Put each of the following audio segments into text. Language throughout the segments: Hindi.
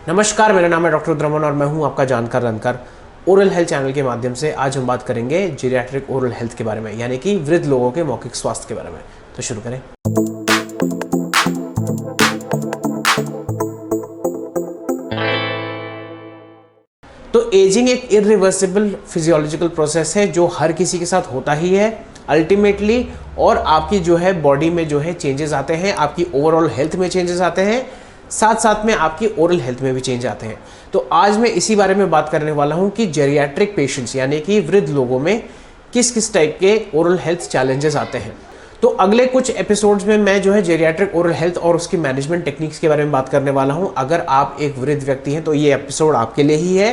नमस्कार, मेरा नाम है डॉक्टर रमन और मैं हूं आपका जानकार रनकर। ओरल हेल्थ चैनल के माध्यम से आज हम बात करेंगे जीरियाट्रिक ओरल हेल्थ के बारे में, यानी कि वृद्ध लोगों के मौखिक स्वास्थ्य के बारे में। तो शुरू करें। तो एजिंग एक इरिवर्सिबल फिजियोलॉजिकल प्रोसेस है जो हर किसी के साथ होता ही है अल्टीमेटली, और आपकी जो है बॉडी में जो है चेंजेस आते हैं, आपकी ओवरऑल हेल्थ में चेंजेस आते हैं, साथ साथ में आपकी ओरल हेल्थ में भी चेंज आते हैं। तो आज मैं इसी बारे में बात करने वाला हूं कि जेरियाट्रिक पेशेंट्स यानी कि वृद्ध लोगों में किस किस टाइप के ओरल हेल्थ चैलेंजेस आते हैं। तो अगले कुछ एपिसोड्स में मैं जो है जेरियाट्रिक ओरल हेल्थ और उसकी मैनेजमेंट टेक्निक्स के बारे में बात करने वाला हूं। अगर आप एक वृद्ध व्यक्ति हैं तो ये एपिसोड आपके लिए ही है।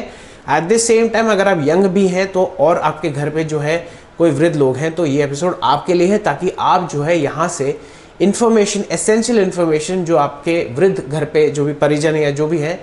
एट द सेम टाइम अगर आप यंग भी हैं तो और आपके घर पे जो है कोई वृद्ध लोग हैं तो ये एपिसोड आपके लिए है, ताकि आप जो है यहाँ से इन्फॉर्मेशन, एसेंशियल इन्फॉर्मेशन जो आपके वृद्ध घर पे जो भी परिजन या जो भी है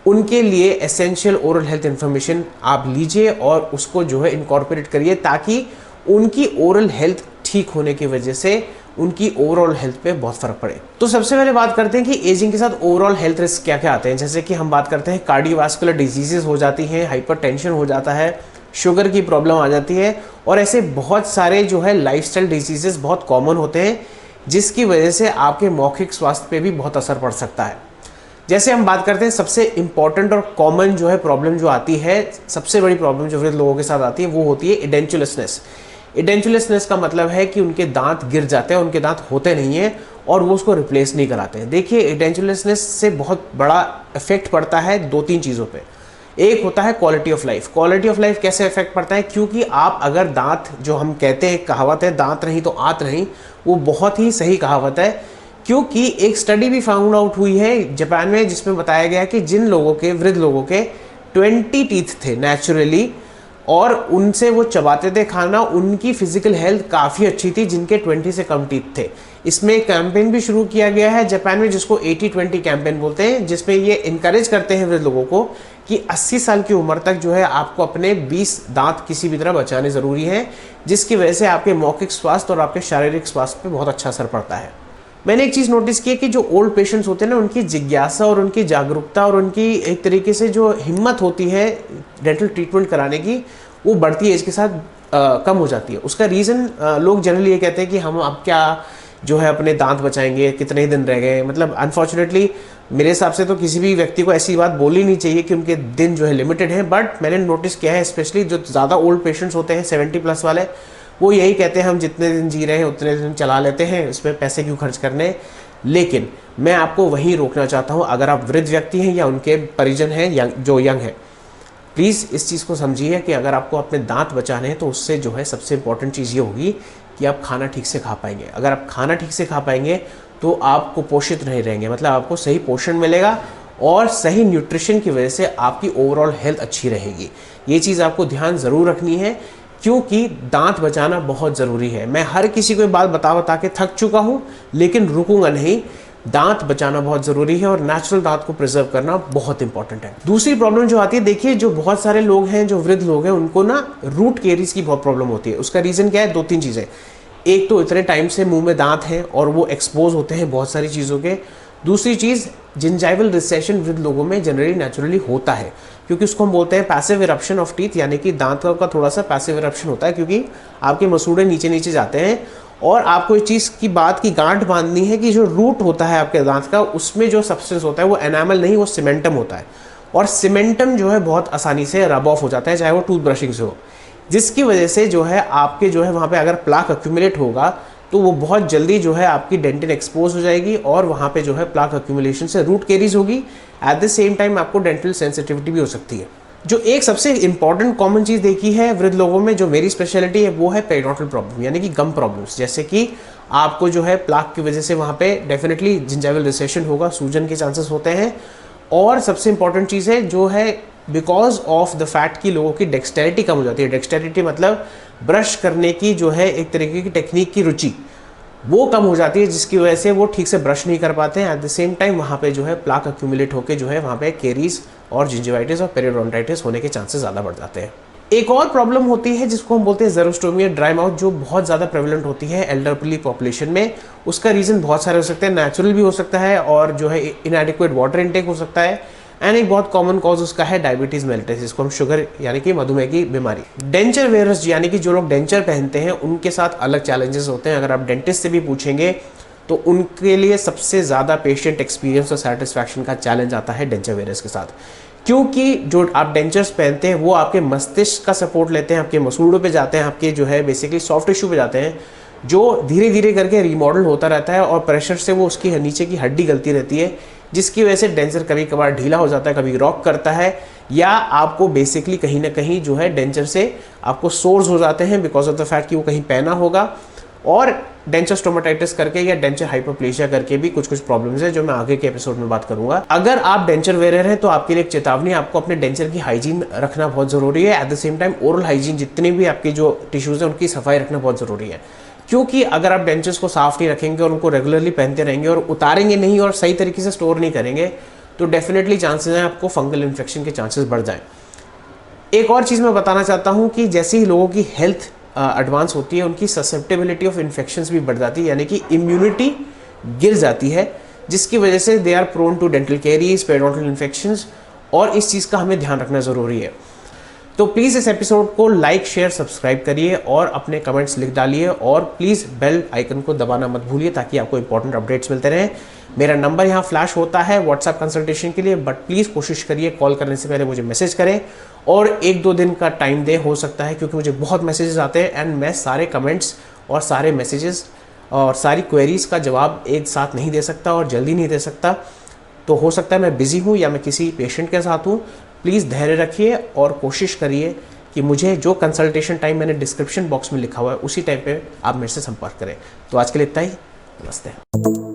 उनके लिए एसेंशियल ओरल हेल्थ इन्फॉर्मेशन आप लीजिए और उसको जो है इनकॉर्पोरेट करिए, ताकि उनकी ओरल हेल्थ ठीक होने की वजह से उनकी ओवरऑल हेल्थ पे बहुत फर्क पड़े। तो सबसे पहले बात करते हैं कि एजिंग के साथ ओवरऑल हेल्थ रिस्क क्या क्या आते हैं। जैसे कि हम बात करते हैं कार्डियोवास्कुलर डिजीजेस हो जाती हैं, हाइपरटेंशन हो जाता है, शुगर की प्रॉब्लम आ जाती है, और ऐसे बहुत सारे जो है लाइफस्टाइल डिजीजेस बहुत कॉमन होते हैं जिसकी वजह से आपके मौखिक स्वास्थ्य पे भी बहुत असर पड़ सकता है। जैसे हम बात करते हैं सबसे इंपॉर्टेंट और कॉमन जो है प्रॉब्लम जो आती है, सबसे बड़ी प्रॉब्लम जो वृद्ध लोगों के साथ आती है वो होती है एडेंचुलसनेस। एडेंचुलसनेस का मतलब है कि उनके दांत गिर जाते हैं, उनके दांत होते नहीं हैं और वो उसको रिप्लेस नहीं कराते हैं। देखिए, एडेंचुलसनेस से बहुत बड़ा इफेक्ट पड़ता है दो तीन चीज़ों पे। एक होता है quality of life. Quality of life कैसे इफेक्ट पड़ता है? क्योंकि आप अगर दांत, जो हम कहते हैं कहावत है दांत नहीं तो आंत नहीं, वो बहुत ही सही कहावत है। क्योंकि एक स्टडी भी फाउंड आउट हुई है जापान में जिसमें बताया गया कि जिन लोगों के, वृद्ध लोगों के 20 टीथ थे नेचुरली और उनसे वो चबाते थे खाना, उनकी फिजिकल हेल्थ काफ़ी अच्छी थी जिनके 20 से कम टीथ थे। इसमें एक कैंपेन भी शुरू किया गया है जापान में जिसको 80-20 कैंपेन बोलते हैं, जिसमें ये इनकरेज करते हैं वृद्ध लोगों को कि 80 साल की उम्र तक जो है आपको अपने 20 दांत किसी भी तरह बचाने ज़रूरी हैं, जिसकी वजह से आपके मौखिक स्वास्थ्य और आपके शारीरिक स्वास्थ्य पे बहुत अच्छा असर पड़ता है। मैंने एक चीज़ नोटिस की है कि जो ओल्ड पेशेंट्स होते हैं ना, उनकी जिज्ञासा और उनकी जागरूकता और उनकी एक तरीके से जो हिम्मत होती है डेंटल ट्रीटमेंट कराने की, वो बढ़ती एज के साथ कम हो जाती है। उसका रीज़न लोग जनरली ये कहते हैं कि हम अब क्या जो है अपने दांत बचाएंगे, कितने ही दिन रह गए। मतलब अनफॉर्चुनेटली मेरे हिसाब से तो किसी भी व्यक्ति को ऐसी बात बोलनी नहीं चाहिए कि उनके दिन जो है लिमिटेड हैं, बट मैंने नोटिस किया है स्पेशली जो ज़्यादा ओल्ड पेशेंट्स होते हैं 70+ वाले, वो यही कहते हैं हम जितने दिन जी रहे हैं उतने दिन चला लेते हैं, इसमें पैसे क्यों खर्च करने। लेकिन मैं आपको वहीं रोकना चाहता हूँ। अगर आप वृद्ध व्यक्ति हैं या उनके परिजन हैं जो यंग हैं, प्लीज़ इस चीज़ को समझिए कि अगर आपको अपने दांत बचाने हैं तो उससे जो है सबसे इंपॉर्टेंट चीज़ ये होगी कि आप खाना ठीक से खा पाएंगे। अगर आप खाना ठीक से खा पाएंगे तो आप कुपोषित नहीं रहेंगे, मतलब आपको सही पोषण मिलेगा और सही न्यूट्रिशन की वजह से आपकी ओवरऑल हेल्थ अच्छी रहेगी। ये चीज़ आपको ध्यान ज़रूर रखनी है क्योंकि दांत बचाना बहुत ज़रूरी है। मैं हर किसी को बात बता के थक चुका हूँ, लेकिन रुकूंगा नहीं। दांत बचाना बहुत ज़रूरी है और नेचुरल दांत को प्रिजर्व करना बहुत इंपॉर्टेंट है। दूसरी प्रॉब्लम जो आती है, देखिए जो बहुत सारे लोग हैं, जो वृद्ध लोग हैं, उनको ना रूट कैरीज की बहुत प्रॉब्लम होती है। उसका रीज़न क्या है? दो तीन चीज़ें। एक तो इतने टाइम से मुंह में दांत हैं और वो एक्सपोज होते हैं बहुत सारी चीज़ों के। दूसरी चीज़, जिंजाइवल रिसेशन वृद्ध लोगों में जनरली नेचुरली होता है, क्योंकि उसको हम बोलते हैं पैसिव इरप्शन ऑफ टीथ, यानी कि दांत का थोड़ा सा पैसिव इरप्शन होता है क्योंकि आपके मसूड़े नीचे नीचे जाते हैं और आपको इस चीज़ की बात की गांठ बांधनी है कि जो रूट होता है आपके दांत का, उसमें जो सब्सटेंस होता है वो एनामल नहीं, वो सीमेंटम होता है। और सीमेंटम जो है बहुत आसानी से रब ऑफ हो जाता है, चाहे वो टूथ ब्रशिंग से हो, जिसकी वजह से जो है आपके जो है वहाँ पे अगर प्लाक एक्यूमुलेट होगा तो वो बहुत जल्दी जो है आपकी डेंटिन एक्सपोज हो जाएगी और वहाँ पे जो है प्लाक एक्यूमुलेशन से रूट कैरीज होगी। एट द सेम टाइम आपको डेंटल सेंसिटिविटी भी हो सकती है। जो एक सबसे इंपॉर्टेंट कॉमन चीज़ देखी है वृद्ध लोगों में, जो मेरी स्पेशलिटी है, वो है पेरिडोंटल प्रॉब्लम, यानी कि गम प्रॉब्लम्स। जैसे कि आपको जो है प्लाक की वजह से वहाँ पे डेफिनेटली जिंजाइवल रिसेशन होगा, सूजन के चांसेस होते हैं। और सबसे इंपॉर्टेंट चीज़ है जो है बिकॉज ऑफ द फैक्ट कि लोगों की डेक्सटेरिटी कम हो जाती है। डेक्सटेरिटी मतलब ब्रश करने की जो है एक तरीके की टेक्निक की रुचि, वो कम हो जाती है, जिसकी वजह से वो ठीक से ब्रश नहीं कर पाते हैं। एट द सेम टाइम वहाँ पे जो है प्लाक एक्यूमुलेट होकर जो है वहाँ पे कैरीज और जिंजिवाइटिस और पेरिडोंटाइटिस होने के चांसेस ज़्यादा बढ़ जाते हैं। एक और प्रॉब्लम होती है जिसको हम बोलते हैं ज़ेरोस्टोमिया ड्राई माउथ, जो बहुत ज़्यादा प्रेवलेंट होती है एल्डरली पॉपुलेशन में। उसका रीज़न बहुत सारे हो सकते हैं, नेचुरल भी हो सकता है और जो है इनएडिक्वेट वाटर इनटेक हो सकता है। एंड एक बहुत कॉमन कॉज उसका है डायबिटीज मेलिटस, जिसको हम शुगर यानी कि मधुमेह की बीमारी। डेंचर वेयरर्स यानी कि जो लोग डेंचर पहनते हैं उनके साथ अलग चैलेंजेस होते हैं। अगर आप डेंटिस्ट से भी पूछेंगे तो उनके लिए सबसे ज़्यादा पेशेंट एक्सपीरियंस और सेटिस्फैक्शन का चैलेंज आता है डेंचर वेयरर्स के साथ, क्योंकि जो आप डेंचर्स पहनते हैं वो आपके मस्तिष्क का सपोर्ट लेते हैं, आपके मसूड़ों पे जाते हैं, आपके जो है बेसिकली सॉफ्ट टिश्यू पे जाते हैं, जो धीरे धीरे करके रिमॉडल होता रहता है और प्रेशर से वो उसकी नीचे की हड्डी गलती रहती है, जिसकी वजह से डेंचर कभी कभार ढीला हो जाता है, कभी रॉक करता है, या आपको बेसिकली कहीं ना कहीं जो है डेंचर से आपको सोर्स हो जाते हैं बिकॉज ऑफ द फैक्ट कि वो कहीं पहना होगा, और डेंचर स्टोमेटाइटिस करके या डेंचर हाइपरप्लेशिया करके भी कुछ प्रॉब्लम्स है जो मैं आगे के एपिसोड में बात करूंगा। अगर आप डेंचर वेयर हैं तो आपके लिए एक चेतावनी, आपको अपने डेंचर की हाइजीन रखना बहुत जरूरी है। At the same time oral hygiene, जितने भी आपके जो टिश्यूज हैं उनकी सफाई रखना बहुत जरूरी है, क्योंकि अगर आप डेंचर्स को साफ नहीं रखेंगे और उनको रेगुलरली पहनते रहेंगे और उतारेंगे नहीं और सही तरीके से स्टोर नहीं करेंगे तो डेफिनेटली चांसेस हैं आपको फंगल इन्फेक्शन के चांसेस बढ़ जाएं। एक और चीज़ मैं बताना चाहता हूँ कि जैसे ही लोगों की हेल्थ एडवांस होती है उनकी ससेप्टेबिलिटी ऑफ इन्फेक्शंस भी बढ़ जाती है, यानी कि इम्यूनिटी गिर जाती है, जिसकी वजह से they are prone to dental caries, periodontal infections, और इस चीज़ का हमें ध्यान रखना ज़रूरी है। तो प्लीज़ इस एपिसोड को लाइक, शेयर, सब्सक्राइब करिए और अपने कमेंट्स लिख डालिए, और प्लीज़ बेल आइकन को दबाना मत भूलिए ताकि आपको इंपॉर्टेंट अपडेट्स मिलते रहें। मेरा नंबर यहाँ फ्लैश होता है व्हाट्सएप कंसल्टेशन के लिए, बट प्लीज़ कोशिश करिए कॉल करने से पहले मुझे मैसेज करें और 1-2 दिन का टाइम दे हो सकता है, क्योंकि मुझे बहुत मैसेजेस आते हैं एंड मैं सारे कमेंट्स और सारे मैसेजेस और सारी क्वेरीज़ का जवाब एक साथ नहीं दे सकता और जल्दी नहीं दे सकता। तो हो सकता है मैं बिज़ी हूँ या मैं किसी पेशेंट के साथ हूँ। प्लीज़ धैर्य रखिए और कोशिश करिए कि मुझे जो कंसल्टेशन टाइम मैंने डिस्क्रिप्शन बॉक्स में लिखा हुआ है उसी टाइम पे आप मेरे से संपर्क करें। तो आज के लिए इतना ही, नमस्ते।